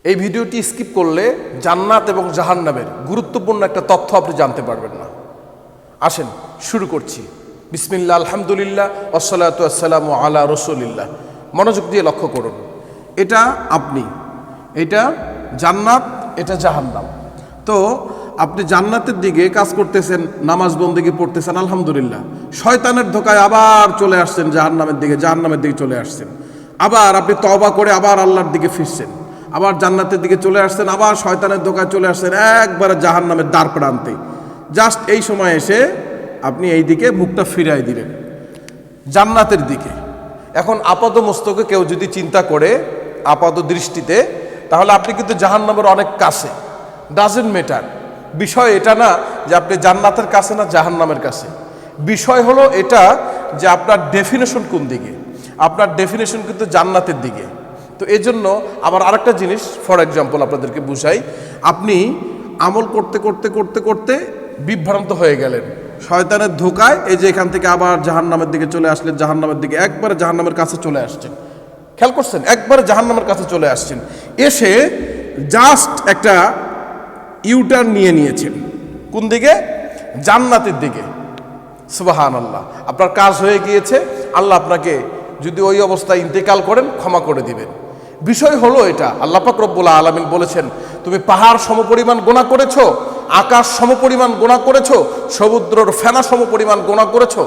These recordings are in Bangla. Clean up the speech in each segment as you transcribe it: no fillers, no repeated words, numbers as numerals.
এই ভিডিওটি স্কিপ করলে জান্নাত এবং জাহান্নামের গুরুত্বপূর্ণ একটা তথ্য আপনি জানতে পারবেন না। আসেন শুরু করছি। বিসমিল্লাহ, আলহামদুলিল্লাহ, ওয়াসসালাতু ওয়াসসালামু আলা রাসূলিল্লাহ। মনোযোগ দিয়ে লক্ষ্য করুন, এটা আপনি, এটা জান্নাত, এটা জাহান্নাম। তো আপনি জান্নাতের দিকে কাজ করতেছেন, নামাজ বন্দেগী পড়তেছেন, আলহামদুলিল্লাহ। শয়তানের ধোকায় আবার চলে আসছেন জাহান্নামের দিকে, জাহান্নামের দিকে চলে আসছেন। আবার আপনি তওবা করে আবার আল্লাহর দিকে ফিরছেন, আবার জান্নাতের দিকে চলে আসছেন, আবার শয়তানের ধোকায় চলে আসছেন একবারে জাহান্নামের দ্বার প্রান্তে। জাস্ট এই সময় এসে আপনি এই দিকে মুখটা ফিরাই দিলেন জান্নাতের দিকে। এখন আপাত মস্তকে কেউ যদি চিন্তা করে আপাত দৃষ্টিতে, তাহলে আপনি কিন্তু জাহান্নামের অনেক কাছে। ডাজেন্ট ম্যাটার, বিষয় এটা না যে আপনি জান্নাতের কাছে না জাহান্নামের কাছে। বিষয় হলো এটা যে আপনার ডেফিনেশন কোন দিকে। আপনার ডেফিনেশন কিন্তু জান্নাতের দিকে। তো এই জন্য আবার আরেকটা জিনিস, ফর এক্সাম্পল আপনাদেরকে বুঝাই। আপনি আমল করতে করতে করতে করতে বিভ্রান্ত হয়ে গেলেন শয়তানের ধোকায়, এই যে এখান থেকে আবার জাহান্নামের দিকে চলে আসলেন, জাহান্নামের দিকে একবারে জাহান্নামের কাছে চলে আসছেন। খেয়াল করছেন, একবারে জাহান্নামের কাছে চলে আসছেন, এসে জাস্ট একটা ইউটার্ন নিয়ে নিয়েছেন। কোন দিকে? জান্নাতের দিকে। সুবহানাল্লাহ, আপনার কাজ হয়ে গিয়েছে। আল্লাহ আপনাকে যদি ওই অবস্থায় ইন্তেকাল করেন ক্ষমা করে দিবেন। বিষয় হলো এটা, আল্লাহ পাক রব্বুল আলামিন বলেছেন, তুমি পাহাড় সমপরিমাণ গুনাহ করেছো, আকাশ সমপরিমাণ গুনাহ করেছো, সমুদ্রের ফেনা সমপরিমাণ গুনাহ করেছো,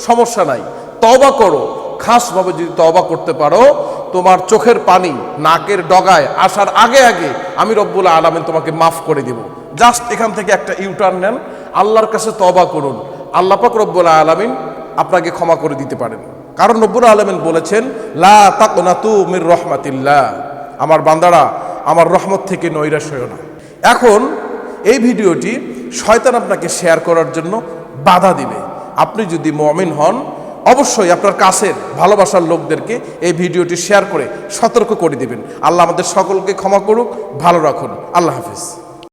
সমস্যা নাই, তওবা করো। খাসভাবে যদি তওবা করতে পারো, তোমার চোখের পানি নাকের ডগায় আসার আগে আগে আমি রব্বুল আলামিন তোমাকে মাফ করে দিব। জাস্ট এখান থেকে একটা ইউটার্ন নেন, আল্লাহর কাছে তওবা করুন, আল্লাহ পাক রব্বুল আলামিন আপনাকে ক্ষমা করে দিতে পারেন। কারণ রব্বুল আলামিন বলেছেন, লা তাকনাতু মির রাহমাতিল্লাহ, আমার বান্দারা আমার রহমত থেকে নৈরাশ হয়ো না। এখন এই ভিডিওটি শয়তান আপনাকে শেয়ার করার জন্য বাধা দিবে। আপনি যদি মুমিন হন, অবশ্যই আপনার কাছের ভালোবাসার লোকদেরকে এই ভিডিওটি শেয়ার করে সতর্ক করে দিবেন। আল্লাহ আমাদের সকলকে ক্ষমা করুক, ভালো রাখুন। আল্লাহ হাফেজ।